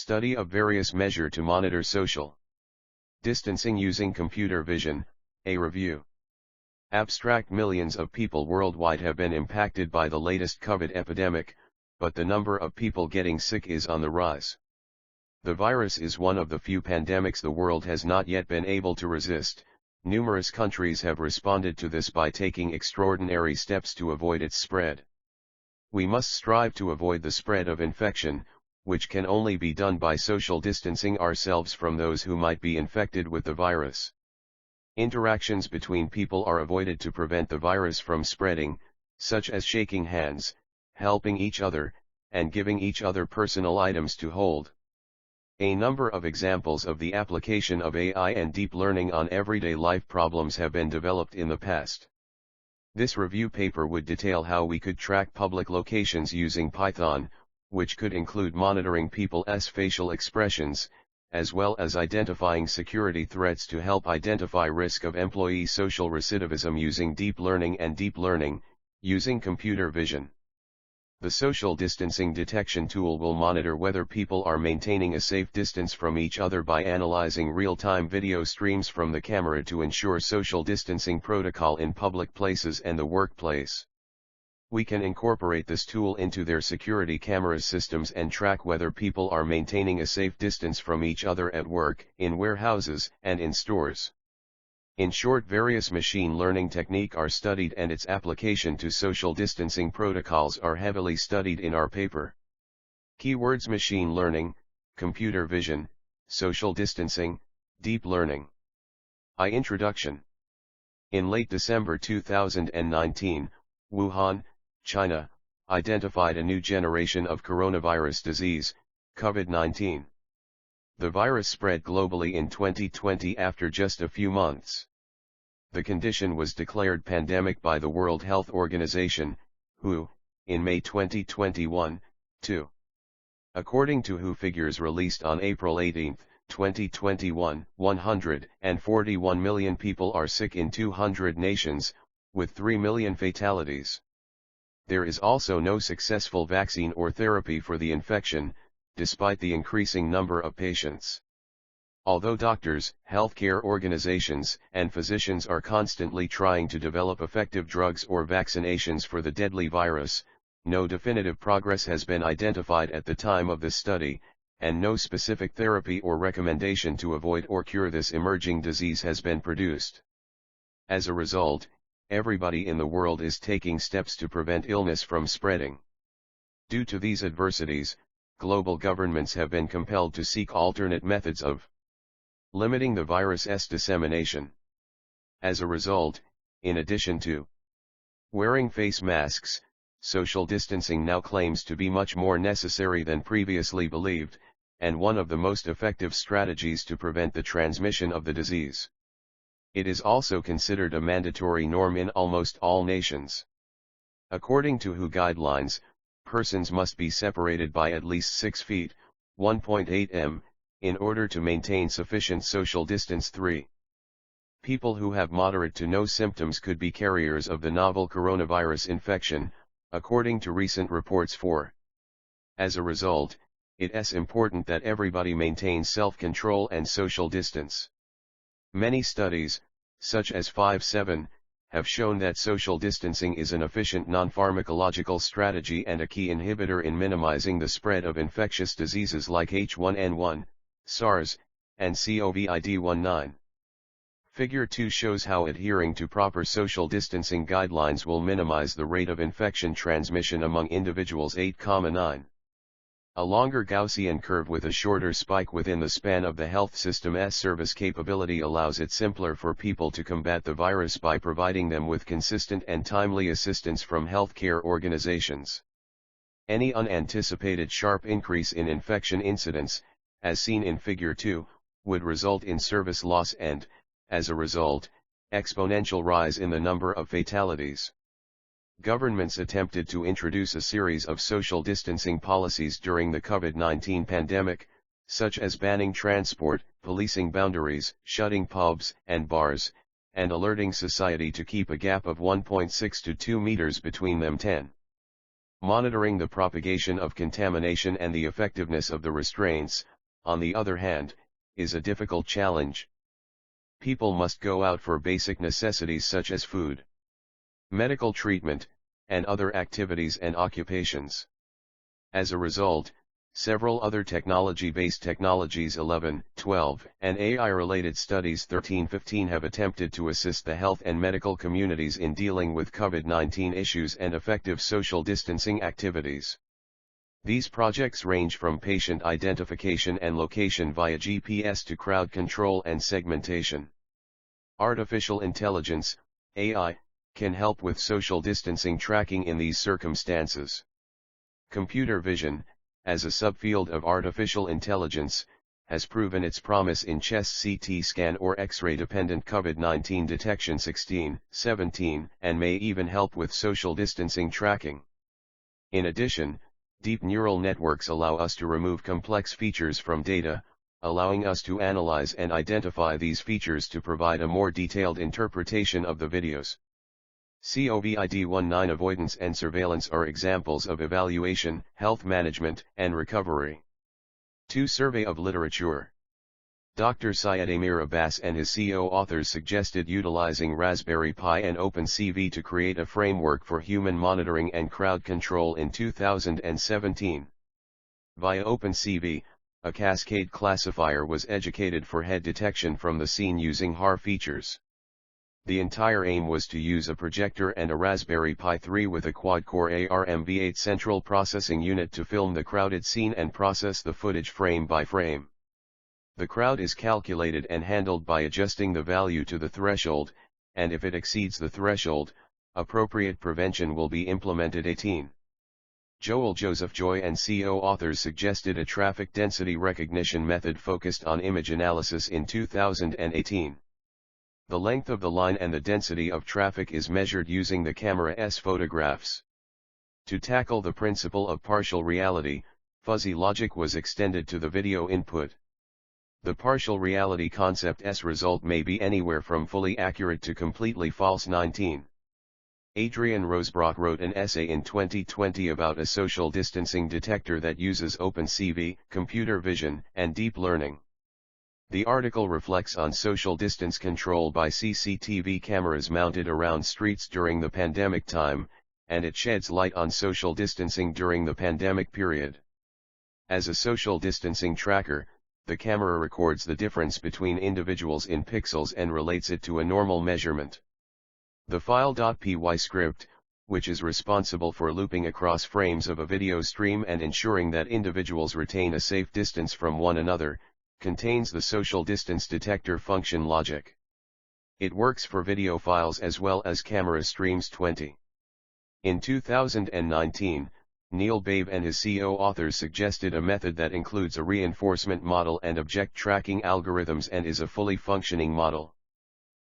Study of various measures to monitor social distancing using computer vision, a review. Abstract: millions of people worldwide have been impacted by the latest COVID epidemic, but the number of people getting sick is on the rise. The virus is one of the few pandemics the world has not yet been able to resist. Numerous countries have responded to this by taking extraordinary steps to avoid its spread. We must strive to avoid the spread of infection, which can only be done by social distancing ourselves from those who might be infected with the virus. Interactions between people are avoided to prevent the virus from spreading, such as shaking hands, helping each other, and giving each other personal items to hold. A number of examples of the application of AI and deep learning on everyday life problems have been developed in the past. This review paper would detail how we could track public locations using Python, which could include monitoring people's facial expressions, as well as identifying security threats to help identify risk of employee social recidivism using deep learning and deep learning, using computer vision. The social distancing detection tool will monitor whether people are maintaining a safe distance from each other by analyzing real-time video streams from the camera to ensure social distancing protocol in public places and the workplace. We can incorporate this tool into their security camera systems and track whether people are maintaining a safe distance from each other at work, in warehouses, and in stores. In short, various machine learning techniques are studied and its application to social distancing protocols are heavily studied in our paper. Keywords: machine learning, computer vision, social distancing, deep learning. Introduction. In late December 2019, Wuhan, China, identified a new generation of coronavirus disease, COVID-19. The virus spread globally in 2020 after just a few months. The condition was declared pandemic by the World Health Organization, WHO, in May 2021, too. According to WHO figures released on April 18, 2021, 141 million people are sick in 200 nations, with 3 million fatalities. There is also no successful vaccine or therapy for the infection, despite the increasing number of patients. Although doctors, healthcare organizations, and physicians are constantly trying to develop effective drugs or vaccinations for the deadly virus, no definitive progress has been identified at the time of this study, and no specific therapy or recommendation to avoid or cure this emerging disease has been produced. As a result, everybody in the world is taking steps to prevent illness from spreading. Due to these adversities, global governments have been compelled to seek alternate methods of limiting the virus's dissemination. As a result, in addition to wearing face masks, social distancing now claims to be much more necessary than previously believed, and one of the most effective strategies to prevent the transmission of the disease. It is also considered a mandatory norm in almost all nations. According to WHO guidelines, persons must be separated by at least 6 feet, 1.8 m, in order to maintain sufficient social distance. 3. People who have moderate to no symptoms could be carriers of the novel coronavirus infection, according to recent reports. 4. As a result, it is important that everybody maintains self-control and social distance. Many studies, such as 5-7, have shown that social distancing is an efficient non-pharmacological strategy and a key inhibitor in minimizing the spread of infectious diseases like H1N1, SARS, and COVID-19. Figure 2 shows how adhering to proper social distancing guidelines will minimize the rate of infection transmission among individuals. 8,9. A longer Gaussian curve with a shorter spike within the span of the health system's service capability allows it simpler for people to combat the virus by providing them with consistent and timely assistance from healthcare organizations. Any unanticipated sharp increase in infection incidence, as seen in Figure 2, would result in service loss and, as a result, exponential rise in the number of fatalities. Governments attempted to introduce a series of social distancing policies during the COVID-19 pandemic, such as banning transport, policing boundaries, shutting pubs and bars, and alerting society to keep a gap of 1.6 to 2 meters between them. 10. Monitoring the propagation of contamination and the effectiveness of the restraints, on the other hand, is a difficult challenge. People must go out for basic necessities such as food, medical treatment, and other activities and occupations. As a result, several other technology-based technologies 11, 12, and AI-related studies 13, 15 have attempted to assist the health and medical communities in dealing with COVID-19 issues and effective social distancing activities. These projects range from patient identification and location via GPS to crowd control and segmentation. Artificial intelligence, AI, can help with social distancing tracking in these circumstances. Computer vision, as a subfield of artificial intelligence, has proven its promise in chest CT scan or X-ray dependent COVID-19 detection 16, 17, and may even help with social distancing tracking. In addition, deep neural networks allow us to remove complex features from data, allowing us to analyze and identify these features to provide a more detailed interpretation of the videos. COVID-19 avoidance and surveillance are examples of evaluation, health management, and recovery. 2. Survey of literature. Dr. Syed Amir Abbas and his co-authors suggested utilizing Raspberry Pi and Opencv to create a framework for human monitoring and crowd control in 2017. Via Opencv, a cascade classifier was educated for head detection from the scene using HAR features. The entire aim was to use a projector and a Raspberry Pi 3 with a quad-core ARMv8 central processing unit to film the crowded scene and process the footage frame by frame. The crowd is calculated and handled by adjusting the value to the threshold, and if it exceeds the threshold, appropriate prevention will be implemented. 18. Joel Joseph Joy and co-authors suggested a traffic density recognition method focused on image analysis in 2018. The length of the line and the density of traffic is measured using the camera's photographs. To tackle the principle of partial reality, fuzzy logic was extended to the video input. The partial reality concept's result may be anywhere from fully accurate to completely false. 19. Adrian Rosebrock wrote an essay in 2020 about a social distancing detector that uses Opencv, computer vision, and deep learning. The article reflects on social distance control by CCTV cameras mounted around streets during the pandemic time, and it sheds light on social distancing during the pandemic period. As a social distancing tracker, the camera records the difference between individuals in pixels and relates it to a normal measurement. The file.py script, which is responsible for looping across frames of a video stream and ensuring that individuals retain a safe distance from one another, contains the social distance detector function logic. It works for video files as well as camera streams. 20. In 2019, Neil Babe and his co-authors suggested a method that includes a reinforcement model and object tracking algorithms and is a fully functioning model.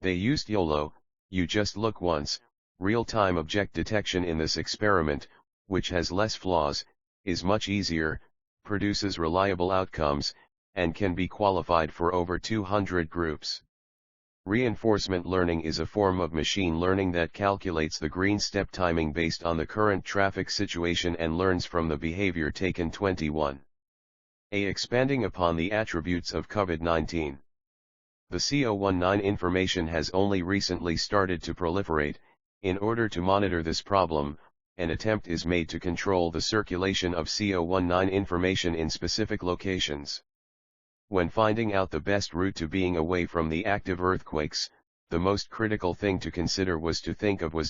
They used YOLO, you just look once, real-time object detection in this experiment, which has less flaws, is much easier, produces reliable outcomes, and can be qualified for over 200 groups. Reinforcement learning is a form of machine learning that calculates the green step timing based on the current traffic situation and learns from the behavior taken. 21. Expanding upon the attributes of COVID-19. The CO-19 information has only recently started to proliferate. In order to monitor this problem, an attempt is made to control the circulation of CO-19 information in specific locations. When finding out the best route to being away from the active earthquakes, the most critical thing to consider was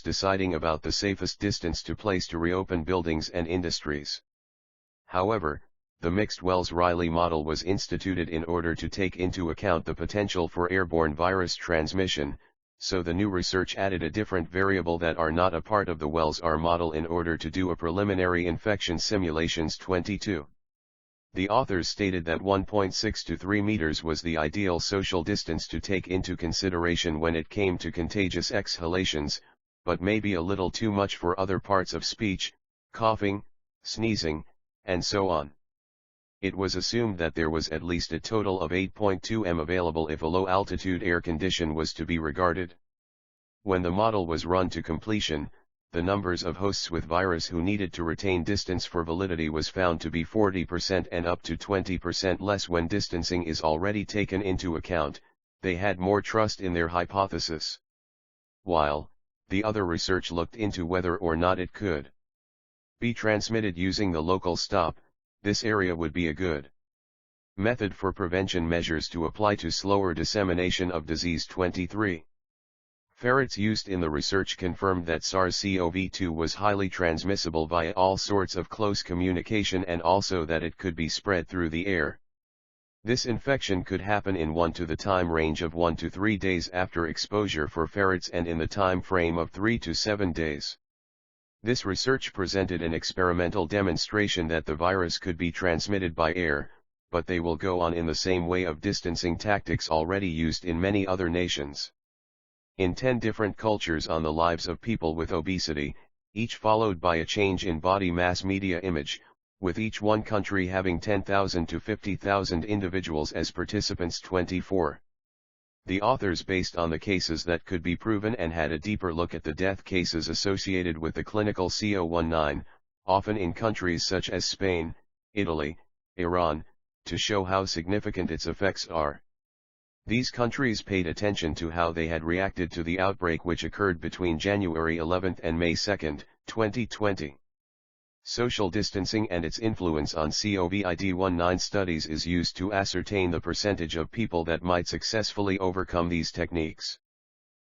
deciding about the safest distance to place to reopen buildings and industries. However, the mixed Wells-Riley model was instituted in order to take into account the potential for airborne virus transmission, so the new research added a different variable that are not a part of the Wells-R model in order to do a preliminary infection simulations. 22. The authors stated that 1.6 to 3 meters was the ideal social distance to take into consideration when it came to contagious exhalations, but maybe a little too much for other parts of speech, coughing, sneezing, and so on. It was assumed that there was at least a total of 8.2 m available if a low-altitude air condition was to be regarded. When the model was run to completion, the numbers of hosts with virus who needed to retain distance for validity was found to be 40% and up to 20% less when distancing is already taken into account. They had more trust in their hypothesis. While, the other research looked into whether or not it could be transmitted using the local stop. This area would be a good method for prevention measures to apply to slower dissemination of disease. 23. Ferrets used in the research confirmed that SARS-CoV-2 was highly transmissible via all sorts of close communication and also that it could be spread through the air. This infection could happen in 1 to the time range of 1 to 3 days after exposure for ferrets and in the time frame of 3 to 7 days. This research presented an experimental demonstration that the virus could be transmitted by air, but they will go on in the same way of distancing tactics already used in many other nations. In 10 different cultures on the lives of people with obesity, each followed by a change in body mass media image, with each one country having 10,000 to 50,000 individuals as participants. 24. The authors based on the cases that could be proven and had a deeper look at the death cases associated with the clinical CO-19, often in countries such as Spain, Italy, Iran, to show how significant its effects are. These countries paid attention to how they had reacted to the outbreak which occurred between January 11 and May 2, 2020. Social distancing and its influence on COVID-19 studies is used to ascertain the percentage of people that might successfully overcome these techniques.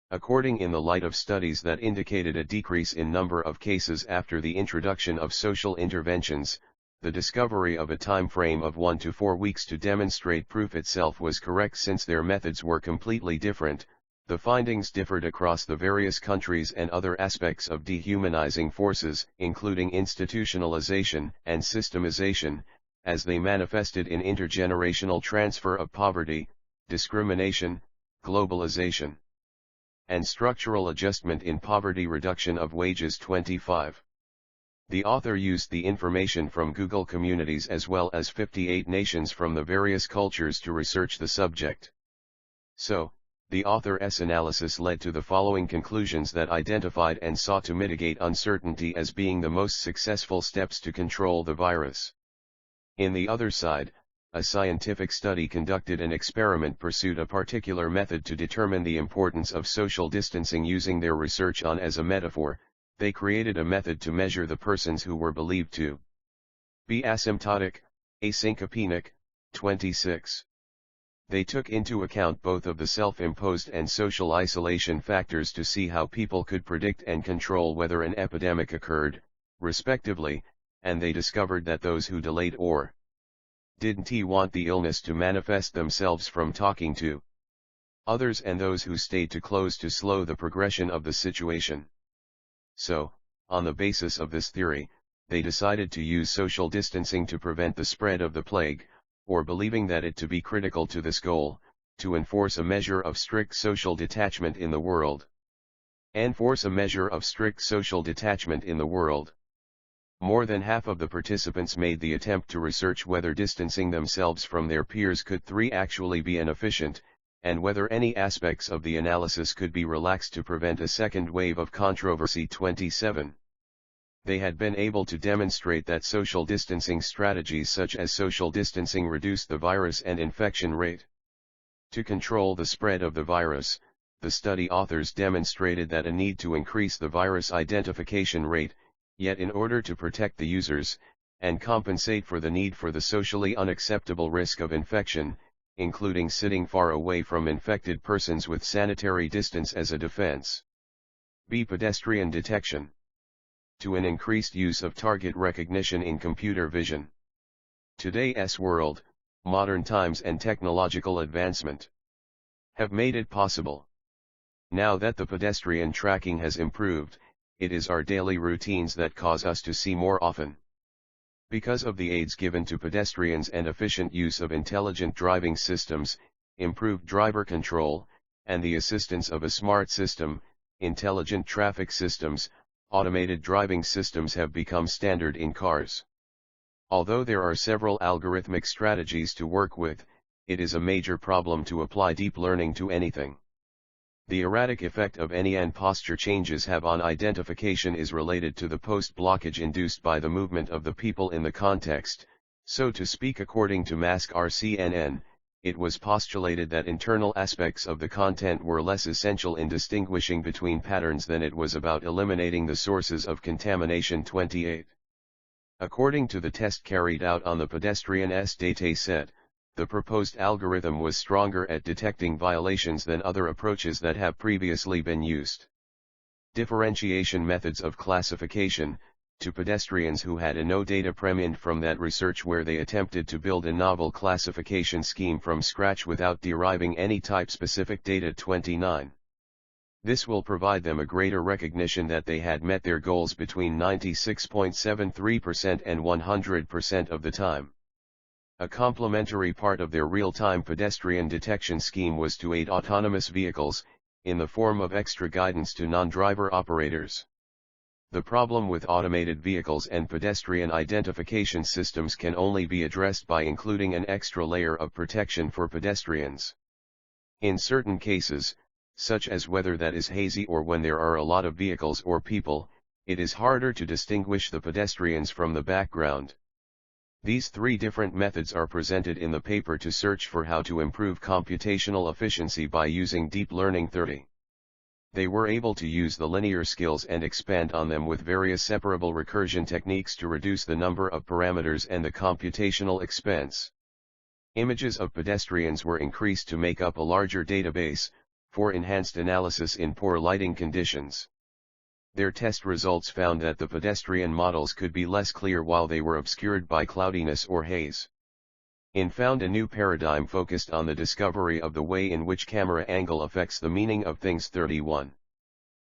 According in the light of studies that indicated a decrease in number of cases after the introduction of social interventions, the discovery of a time frame of 1 to 4 weeks to demonstrate proof itself was correct since their methods were completely different. The findings differed across the various countries and other aspects of dehumanizing forces, including institutionalization and systemization, as they manifested in intergenerational transfer of poverty, discrimination, globalization, and structural adjustment in poverty reduction of wages. 25. The author used the information from Google communities as well as 58 nations from the various cultures to research the subject. So, the author's analysis led to the following conclusions that identified and sought to mitigate uncertainty as being the most successful steps to control the virus. In the other side, a scientific study conducted an experiment pursued a particular method to determine the importance of social distancing using their research on as a metaphor. They created a method to measure the persons who were believed to be asymptotic, asyncopenic. 26. They took into account both of the self-imposed and social isolation factors to see how people could predict and control whether an epidemic occurred, respectively, and they discovered that those who delayed or didn't want the illness to manifest themselves from talking to others and those who stayed too close to slow the progression of the situation. So, on the basis of this theory, they decided to use social distancing to prevent the spread of the plague, or believing that it to be critical to this goal, to enforce a measure of strict social detachment in the world. Enforce a measure of strict social detachment in the world. More than half of the participants made the attempt to research whether distancing themselves from their peers could actually be inefficient, and whether any aspects of the analysis could be relaxed to prevent a second wave of controversy. 27. They had been able to demonstrate that social distancing strategies such as social distancing reduce the virus and infection rate. To control the spread of the virus, the study authors demonstrated that a need to increase the virus identification rate, yet in order to protect the users, and compensate for the need for the socially unacceptable risk of infection, including sitting far away from infected persons with sanitary distance as a defense. B. Pedestrian detection. To an increased use of target recognition in computer vision. Today's world, modern times and technological advancement have made it possible. Now that the pedestrian tracking has improved, it is our daily routines that cause us to see more often. Because of the aids given to pedestrians and efficient use of intelligent driving systems, improved driver control, and the assistance of a smart system, intelligent traffic systems, automated driving systems have become standard in cars. Although there are several algorithmic strategies to work with, it is a major problem to apply deep learning to anything. The erratic effect of any and posture changes have on identification is related to the post-blockage induced by the movement of the people in the context, so to speak. According to Mask RCNN, it was postulated that internal aspects of the content were less essential in distinguishing between patterns than it was about eliminating the sources of contamination. 28. According to the test carried out on the pedestrian dataset, the proposed algorithm was stronger at detecting violations than other approaches that have previously been used. Differentiation methods of classification, to pedestrians who had no data preminent from that research, where they attempted to build a novel classification scheme from scratch without deriving any type-specific data. 29. This will provide them a greater recognition that they had met their goals between 96.73% and 100% of the time. A complementary part of their real-time pedestrian detection scheme was to aid autonomous vehicles, in the form of extra guidance to non-driver operators. The problem with automated vehicles and pedestrian identification systems can only be addressed by including an extra layer of protection for pedestrians. In certain cases, such as weather that is hazy or when there are a lot of vehicles or people, it is harder to distinguish the pedestrians from the background. These three different methods are presented in the paper to search for how to improve computational efficiency by using deep learning. 30. They were able to use the linear skills and expand on them with various separable recursion techniques to reduce the number of parameters and the computational expense. Images of pedestrians were increased to make up a larger database, for enhanced analysis in poor lighting conditions. Their test results found that the pedestrian models could be less clear while they were obscured by cloudiness or haze. In found a new paradigm focused on the discovery of the way in which camera angle affects the meaning of things. 31.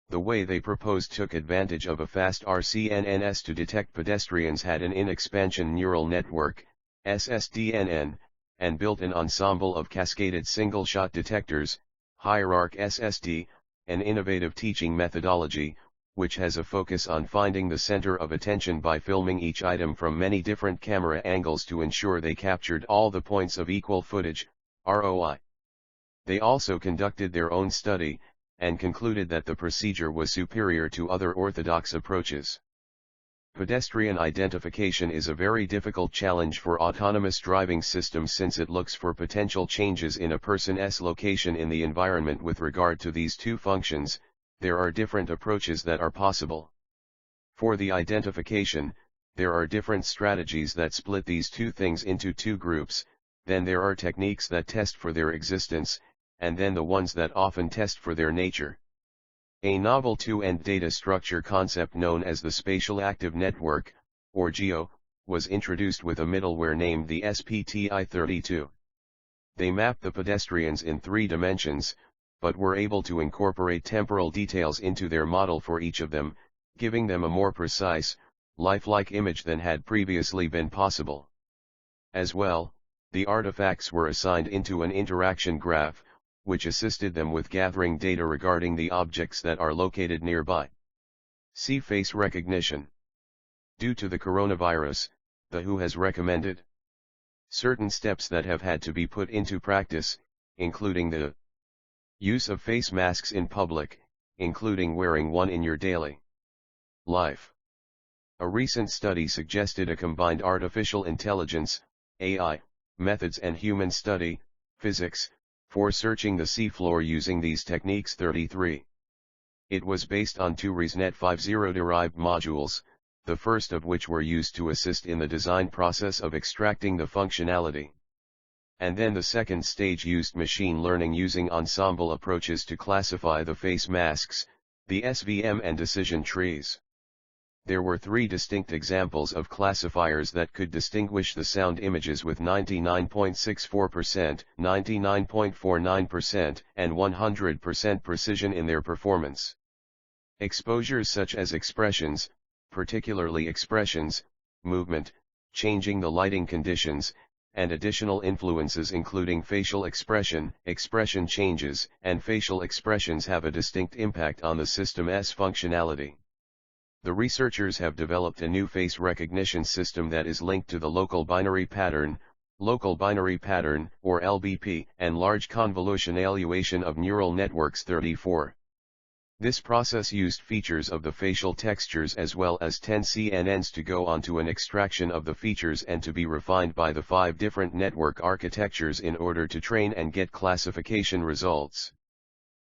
The way they proposed took advantage of a fast RCNNs to detect pedestrians, had an in-expansion neural network, SSDNN, and built an ensemble of cascaded single-shot detectors, hierarch SSD, an innovative teaching methodology, which has a focus on finding the center of attention by filming each item from many different camera angles to ensure they captured all the points of equal footage, ROI. They also conducted their own study, and concluded that the procedure was superior to other orthodox approaches. Pedestrian identification is a very difficult challenge for autonomous driving systems, since it looks for potential changes in a person's location in the environment. With regard to these two functions, there are different approaches that are possible. For the identification, there are different strategies that split these two things into two groups. Then there are techniques that test for their existence, and then the ones that often test for their nature. A novel two-end data structure concept known as the Spatial Active Network, or GEO, was introduced with a middleware named the SPTI32. They map the pedestrians in 3 dimensions, but were able to incorporate temporal details into their model for each of them, giving them a more precise, lifelike image than had previously been possible. As well, the artifacts were assigned into an interaction graph, which assisted them with gathering data regarding the objects that are located nearby. See face recognition. Due to the coronavirus, the WHO has recommended certain steps that have had to be put into practice, including the use of face masks in public, including wearing one in your daily life. A recent study suggested a combined artificial intelligence, AI, methods and human study, physics, for searching the seafloor using these techniques. 33. It was based on 2 ResNet 5.0 derived modules, the first of which were used to assist in the design process of extracting the functionality. And then the second stage used machine learning using ensemble approaches to classify the face masks, the SVM and decision trees. There were 3 distinct examples of classifiers that could distinguish the sound images with 99.64%, 99.49%, and 100% precision in their performance. Exposures such as expressions, particularly expressions, movement, changing the lighting conditions, and additional influences including facial expression, expression changes, and facial expressions have a distinct impact on the system's functionality. The researchers have developed a new face recognition system that is linked to the local binary pattern, Local binary pattern, or LBP, and large convolution evaluation of neural networks 34. This process used features of the facial textures as well as 10 CNNs to go onto an extraction of the features and to be refined by the 5 different network architectures in order to train and get classification results.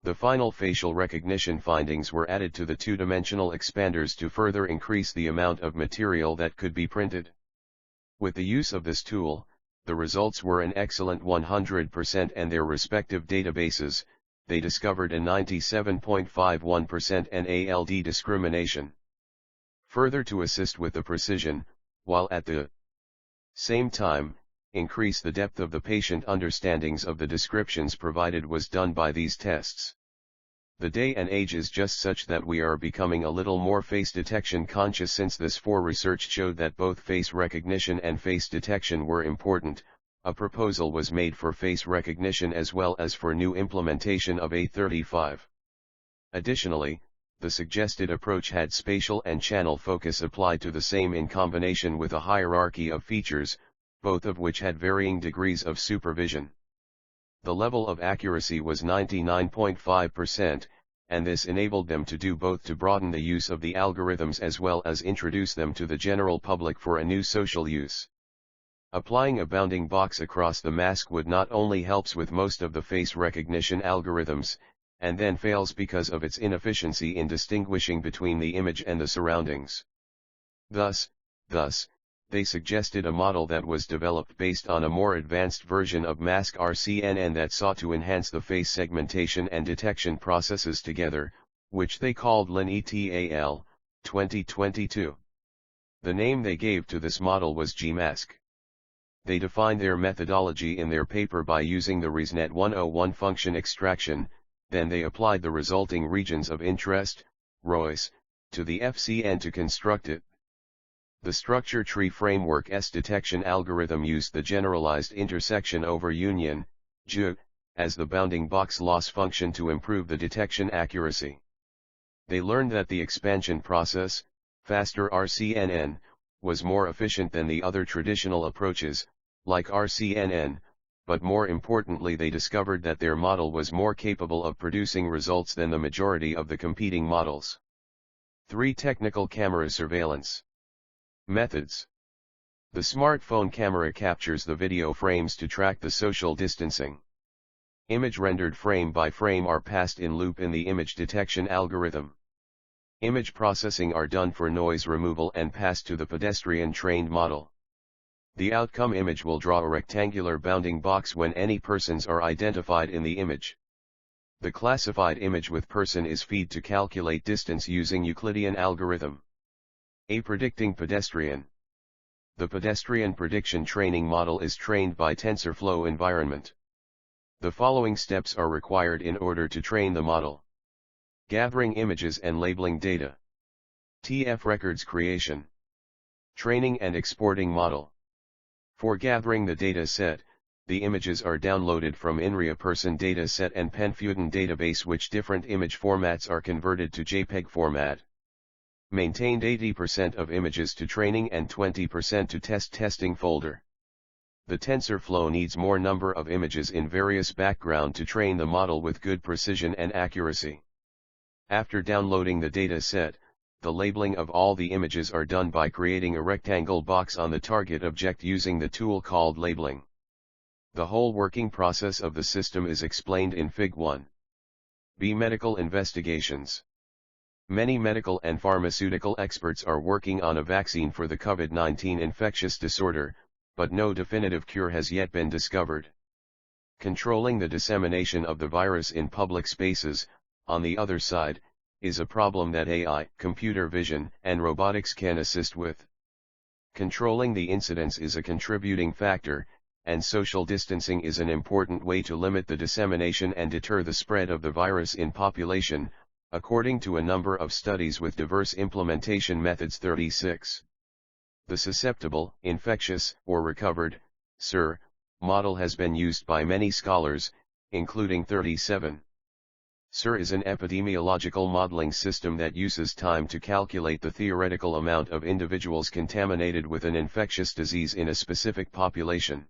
The final facial recognition findings were added to the two-dimensional expanders to further increase the amount of material that could be printed. With the use of this tool, the results were an excellent 100% and their respective databases, they discovered a 97.51% NALD discrimination. Further to assist with the precision, while at the same time, increase the depth of the patient understandings of the descriptions provided was done by these tests. The day and age is just such that we are becoming a little more face detection conscious since this research showed that both face recognition and face detection were important. A proposal was made for face recognition as well as for new implementation of A35. Additionally, the suggested approach had spatial and channel focus applied to the same in combination with a hierarchy of features, both of which had varying degrees of supervision. The level of accuracy was 99.5%, and this enabled them to do both to broaden the use of the algorithms as well as introduce them to the general public for a new social use. Applying a bounding box across the mask would not only helps with most of the face recognition algorithms, and then fails because of its inefficiency in distinguishing between the image and the surroundings. Thus, they suggested a model that was developed based on a more advanced version of mask RCNN that sought to enhance the face segmentation and detection processes together, which they called LENETAL, 2022. The name they gave to this model was GMask. They defined their methodology in their paper by using the ResNet 101 function extraction, then they applied the resulting regions of interest, ROIs, to the FCN to construct it. The structure tree framework S detection algorithm used the generalized intersection over union, GU, as the bounding box loss function to improve the detection accuracy. They learned that the expansion process, faster RCNN, was more efficient than the other traditional approaches, like RCNN, but more importantly they discovered that their model was more capable of producing results than the majority of the competing models. 3. Technical camera surveillance. Methods. The smartphone camera captures the video frames to track the social distancing. Image rendered frame by frame are passed in loop in the image detection algorithm. Image processing are done for noise removal and passed to the pedestrian trained model. The outcome image will draw a rectangular bounding box when any persons are identified in the image. The classified image with person is fed to calculate distance using Euclidean algorithm. A predicting pedestrian. The pedestrian prediction training model is trained by TensorFlow environment. The following steps are required in order to train the model. Gathering images and labeling data. TF records creation. Training and exporting model. For gathering the data set, the images are downloaded from INRIA person data set and Penfusion database, which different image formats are converted to JPEG format. Maintained 80% of images to training and 20% to testing folder. The TensorFlow needs more number of images in various background to train the model with good precision and accuracy. After downloading the data set, the labeling of all the images are done by creating a rectangle box on the target object using the tool called labeling. The whole working process of the system is explained in Fig 1. B. Medical investigations. Many medical and pharmaceutical experts are working on a vaccine for the COVID-19 infectious disorder, but no definitive cure has yet been discovered. Controlling the dissemination of the virus in public spaces, on the other side, is a problem that AI, computer vision, and robotics can assist with. Controlling the incidence is a contributing factor, and social distancing is an important way to limit the dissemination and deter the spread of the virus in population, according to a number of studies with diverse implementation methods. 36. The susceptible, infectious, or recovered, SIR, model has been used by many scholars, including 37. SIR is an epidemiological modeling system that uses time to calculate the theoretical amount of individuals contaminated with an infectious disease in a specific population.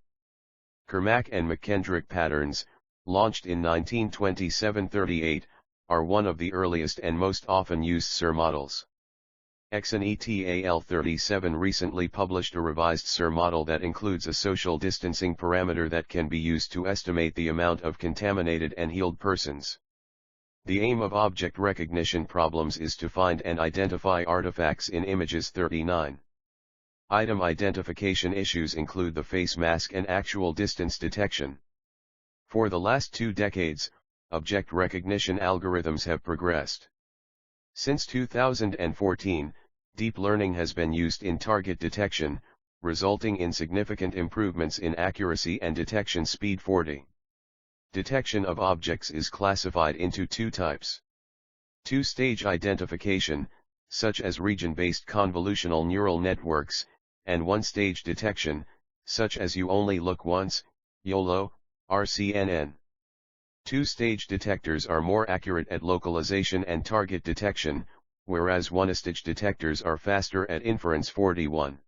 Kermack and McKendrick patterns, launched in 1927-38, are one of the earliest and most often used SIR models. ETAL37 recently published a revised SIR model that includes a social distancing parameter that can be used to estimate the amount of contaminated and healed persons. The aim of object recognition problems is to find and identify artifacts in images. 39. Item identification issues include the face mask and actual distance detection. For the last 2 decades, object recognition algorithms have progressed. Since 2014, deep learning has been used in target detection, resulting in significant improvements in accuracy and detection speed. 40. Detection of objects is classified into 2 types. 2-stage identification, such as region-based convolutional neural networks, and 1-stage detection, such as you only look once, YOLO, RCNN. 2-stage detectors are more accurate at localization and target detection, whereas 1-stage detectors are faster at inference. 41.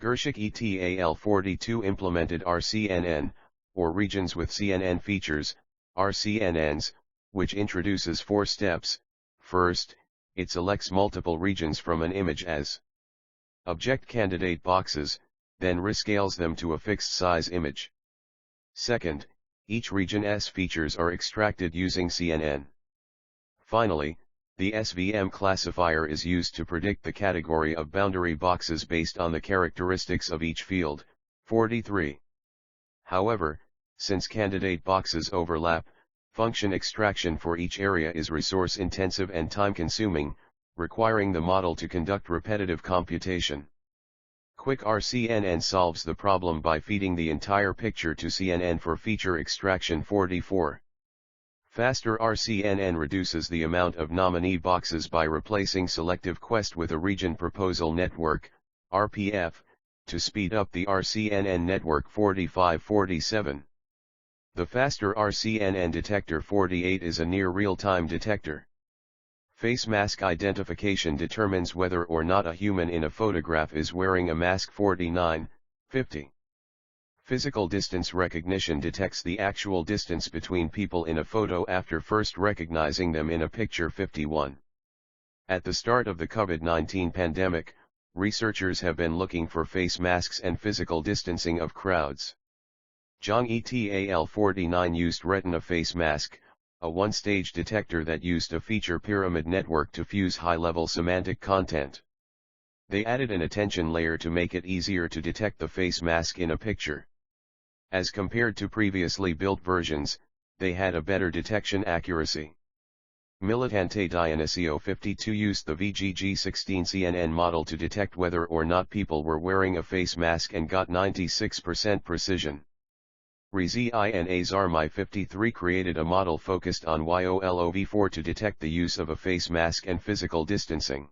Gorsia ETAL42 implemented RCNN, or regions with CNN features, RCNNs, which introduces 4 steps. First, it selects multiple regions from an image as object candidate boxes, then rescales them to a fixed size image. Second, each region's features are extracted using CNN. Finally, the SVM classifier is used to predict the category of boundary boxes based on the characteristics of each field. 43. However, since candidate boxes overlap, function extraction for each area is resource-intensive and time-consuming, requiring the model to conduct repetitive computation. Quick RCNN solves the problem by feeding the entire picture to CNN for feature extraction. 44. Faster RCNN reduces the amount of nominee boxes by replacing selective quest with a region proposal network, RPF, to speed up the RCNN network. 45-47. The faster RCNN detector 48 is a near real-time detector. Face mask identification determines whether or not a human in a photograph is wearing a mask. 49-50. Physical distance recognition detects the actual distance between people in a photo after first recognizing them in a picture. 51. At the start of the COVID-19 pandemic, researchers have been looking for face masks and physical distancing of crowds. Zhang ETAL49 used Retina face mask, a 1-stage detector that used a feature pyramid network to fuse high-level semantic content. They added an attention layer to make it easier to detect the face mask in a picture. As compared to previously built versions, they had a better detection accuracy. Militante Dionisio 52 used the VGG16 CNN model to detect whether or not people were wearing a face mask and got 96% precision. Rizi and Azarmi 53 created a model focused on YOLOV4 to detect the use of a face mask and physical distancing.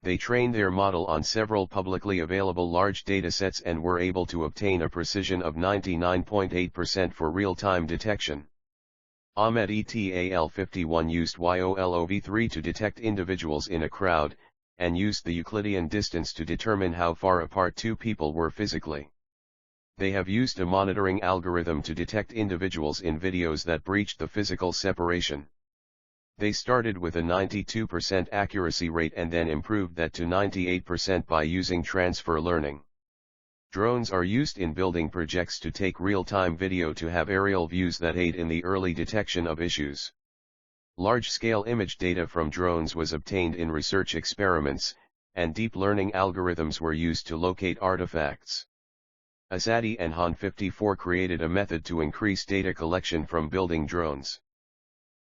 They trained their model on several publicly available large datasets and were able to obtain a precision of 99.8% for real-time detection. Ahmed ETAL51 used YOLOV3 to detect individuals in a crowd, and used the Euclidean distance to determine how far apart 2 people were physically. They have used a monitoring algorithm to detect individuals in videos that breached the physical separation. They started with a 92% accuracy rate and then improved that to 98% by using transfer learning. Drones are used in building projects to take real-time video to have aerial views that aid in the early detection of issues. Large-scale image data from drones was obtained in research experiments, and deep learning algorithms were used to locate artifacts. Asadi and Han 54 created a method to increase data collection from building drones.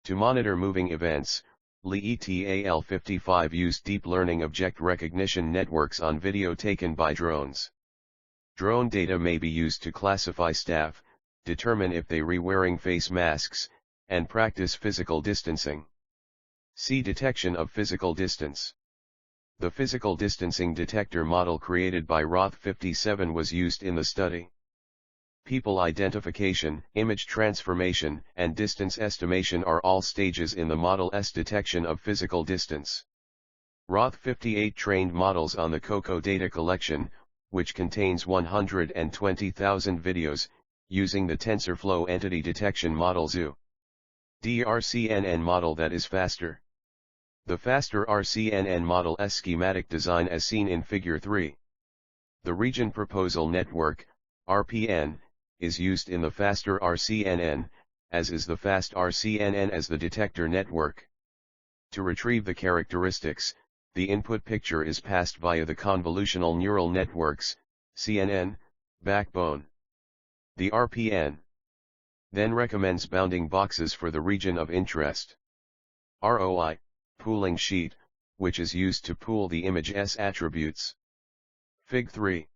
To monitor moving events, Lee ETAL 55 used deep learning object recognition networks on video taken by drones. Drone data may be used to classify staff, determine if they re-wearing face masks, and practice physical distancing. See detection of physical distance. The physical distancing detector model created by Roth 57 was used in the study. People identification, image transformation, and distance estimation are all stages in the model's detection of physical distance. Roth 58 trained models on the COCO data collection, which contains 120,000 videos, using the TensorFlow Entity Detection Model ZOO DRCNN model that is faster. The faster RCNN model's schematic design as seen in Figure 3. The Region Proposal Network, RPN, is used in the faster RCNN, as is the fast RCNN as the detector network. To retrieve the characteristics, the input picture is passed via the convolutional neural networks, CNN, backbone. The RPN then recommends bounding boxes for the region of interest. ROI, pooling sheet, which is used to pool the image's attributes. Fig 3.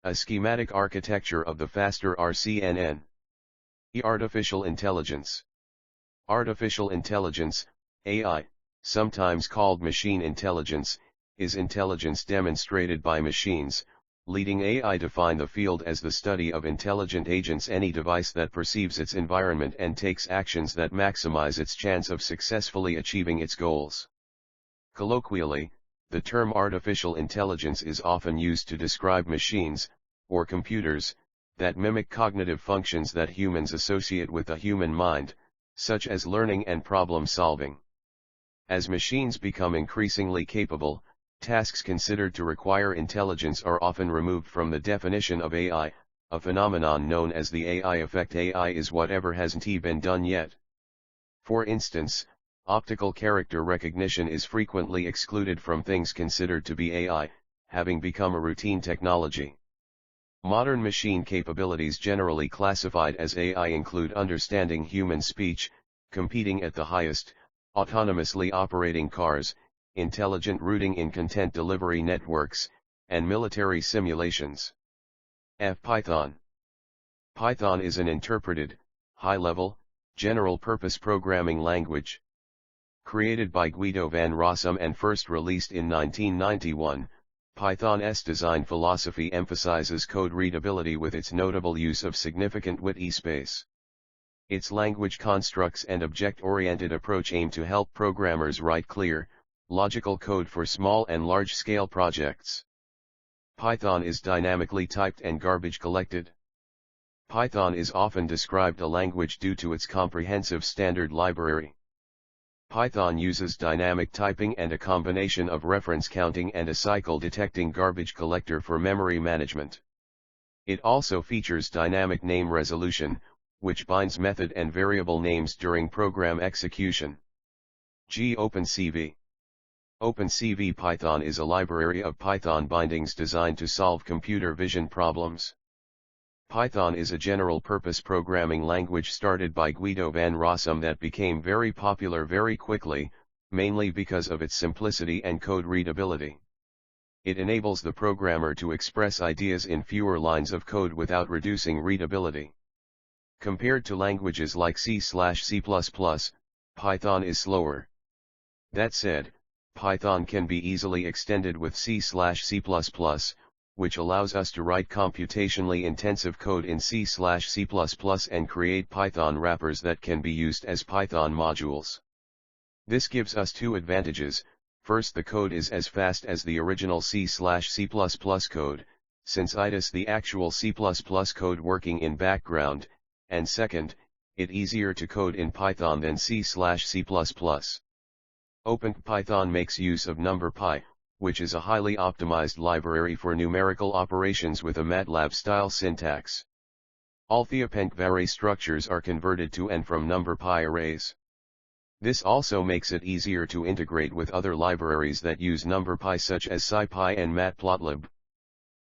A schematic architecture of the faster RCNN. Artificial intelligence. Artificial intelligence, AI, sometimes called machine intelligence, is intelligence demonstrated by machines. Leading AI define the field as the study of intelligent agents, any device that perceives its environment and takes actions that maximize its chance of successfully achieving its goals. Colloquially, the term artificial intelligence is often used to describe machines, or computers, that mimic cognitive functions that humans associate with the human mind, such as learning and problem solving. As machines become increasingly capable, tasks considered to require intelligence are often removed from the definition of AI, a phenomenon known as the AI effect. AI is whatever hasn't been done yet. For instance, optical character recognition is frequently excluded from things considered to be AI, having become a routine technology. Modern machine capabilities generally classified as AI include understanding human speech, competing at the highest, autonomously operating cars, intelligent routing in content delivery networks, and military simulations. Python. Python is an interpreted, high-level, general-purpose programming language. Created by Guido van Rossum and first released in 1991, Python's design philosophy emphasizes code readability with its notable use of significant witty space. Its language constructs and object-oriented approach aim to help programmers write clear, logical code for small and large-scale projects. Python is dynamically typed and garbage collected. Python is often described a language due to its comprehensive standard library. Python uses dynamic typing and a combination of reference counting and a cycle detecting garbage collector for memory management. It also features dynamic name resolution, which binds method and variable names during program execution. Opencv. Opencv Python is a library of Python bindings designed to solve computer vision problems. Python is a general-purpose programming language started by Guido van Rossum that became very popular very quickly, mainly because of its simplicity and code readability. It enables the programmer to express ideas in fewer lines of code without reducing readability. Compared to languages like C/C++, Python is slower. That said, Python can be easily extended with C/C++, which allows us to write computationally intensive code in C/C++ and create Python wrappers that can be used as Python modules. This gives us two advantages. First, the code is as fast as the original C/C++ code, since it is the actual C++ code working in background, and second, it easier to code in Python than C/C++. OpenPython makes use of NumPy, which is a highly optimized library for numerical operations with a MATLAB-style syntax. All the Opencv array structures are converted to and from NumPy arrays. This also makes it easier to integrate with other libraries that use NumPy such as SciPy and Matplotlib.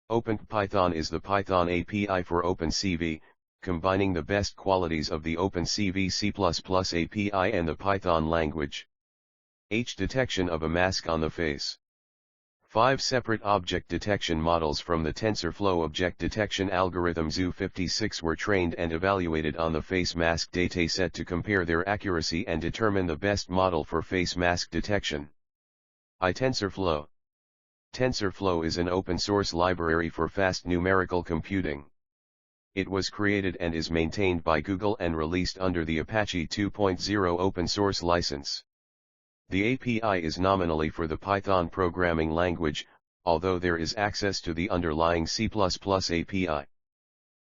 OpenPython is the Python API for Opencv, combining the best qualities of the Opencv C++ API and the Python language. Detection of a mask on the face. 5 separate object detection models from the TensorFlow object detection algorithm ZOO56 were trained and evaluated on the face mask dataset to compare their accuracy and determine the best model for face mask detection. TensorFlow. TensorFlow is an open-source library for fast numerical computing. It was created and is maintained by Google and released under the Apache 2.0 open-source license. The API is nominally for the Python programming language, although there is access to the underlying C++ API.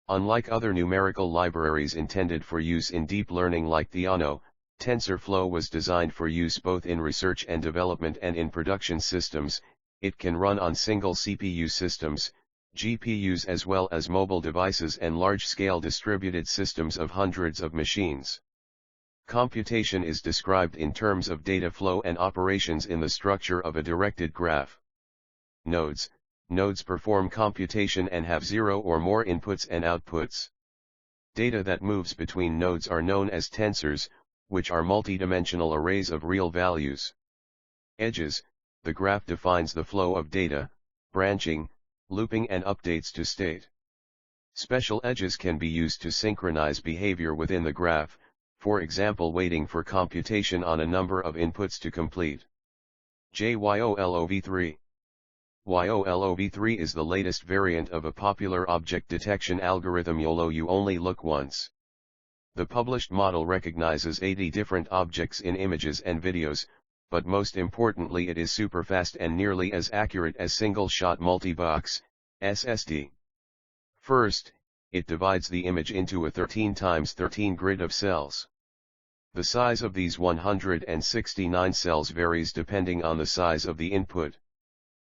Unlike other numerical libraries intended for use in deep learning like Theano, Tensorflow was designed for use both in research and development and in production systems. It can run on single CPU systems, GPUs, as well as mobile devices and large-scale distributed systems of hundreds of machines. Computation is described in terms of data flow and operations in the structure of a directed graph. Nodes perform computation and have 0 or more inputs and outputs. Data that moves between nodes are known as tensors, which are multidimensional arrays of real values. Edges: the graph defines the flow of data, branching, looping and updates to state. Special edges can be used to synchronize behavior within the graph, for example waiting for computation on a number of inputs to complete. YOLOV3. YOLOV3 is the latest variant of a popular object detection algorithm YOLO, you only look once. The published model recognizes 80 different objects in images and videos, but most importantly it is superfast and nearly as accurate as single-shot multi-box, SSD. First, it divides the image into a 13x13 grid of cells. The size of these 169 cells varies depending on the size of the input.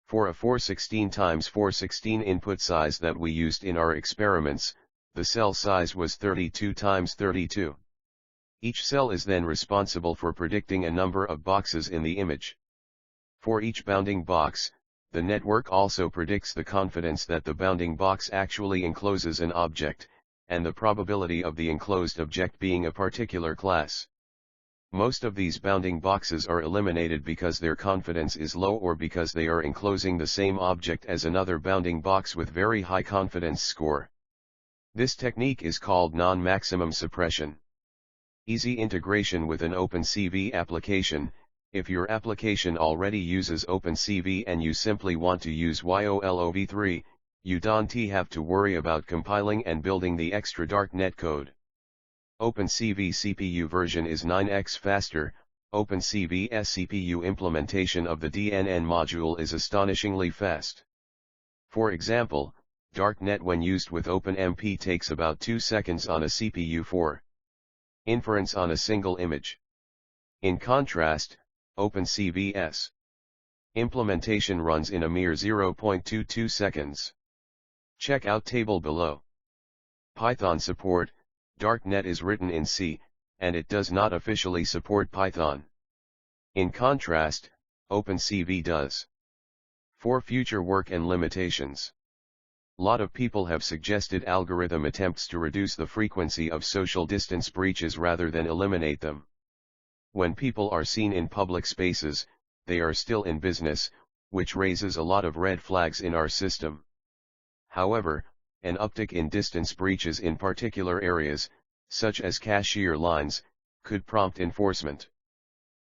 For a 416x416 input size that we used in our experiments, the cell size was 32x32. Each cell is then responsible for predicting a number of boxes in the image. For each bounding box, the network also predicts the confidence that the bounding box actually encloses an object, and the probability of the enclosed object being a particular class. Most of these bounding boxes are eliminated because their confidence is low or because they are enclosing the same object as another bounding box with very high confidence score. This technique is called non-maximum suppression. Easy integration with an Opencv application. If your application already uses Opencv and you simply want to use YOLOV3, you don't have to worry about compiling and building the extra darknet code. Opencv CPU version is 9x faster. Opencv's CPU implementation of the DNN module is astonishingly fast. For example, darknet when used with OpenMP takes about 2 seconds on a CPU for inference on a single image. In contrast, Opencv's implementation runs in a mere 0.22 seconds. Check out table below. Python support. Darknet is written in C, and it does not officially support Python. In contrast, Opencv does. For future work and limitations. Lot of people have suggested algorithm attempts to reduce the frequency of social distance breaches rather than eliminate them. When people are seen in public spaces, they are still in business, which raises a lot of red flags in our system. However, an uptick in distance breaches in particular areas, such as cashier lines, could prompt enforcement.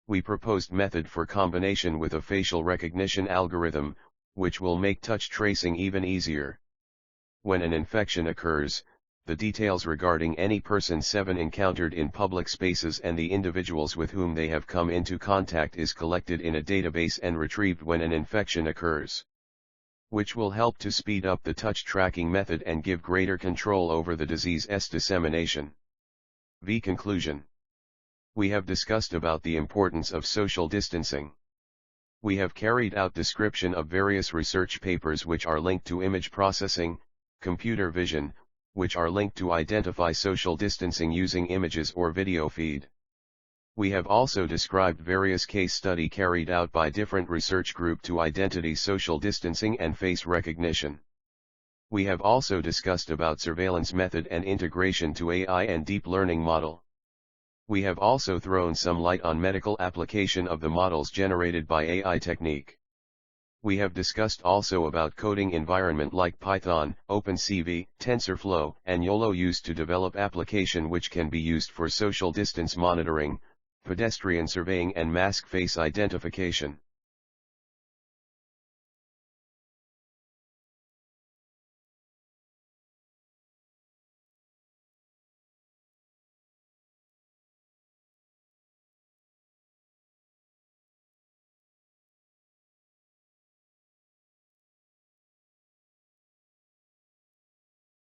We proposed method for combination with a facial recognition algorithm, which will make touch tracing even easier. When an infection occurs, the details regarding any person 7 encountered in public spaces and the individuals with whom they have come into contact is collected in a database and retrieved when an infection occurs, which will help to speed up the touch tracking method and give greater control over the disease's dissemination. Conclusion. We have discussed about the importance of social distancing. We have carried out description of various research papers which are linked to image processing, computer vision, which are linked to identify social distancing using images or video feed. We have also described various case study carried out by different research group to identity social distancing and face recognition. We have also discussed about surveillance method and integration to AI and deep learning model. We have also thrown some light on medical application of the models generated by AI technique. We have discussed also about coding environment like Python, Opencv, Tensorflow, and YOLO used to develop application which can be used for social distance monitoring, pedestrian surveying and mask face identification.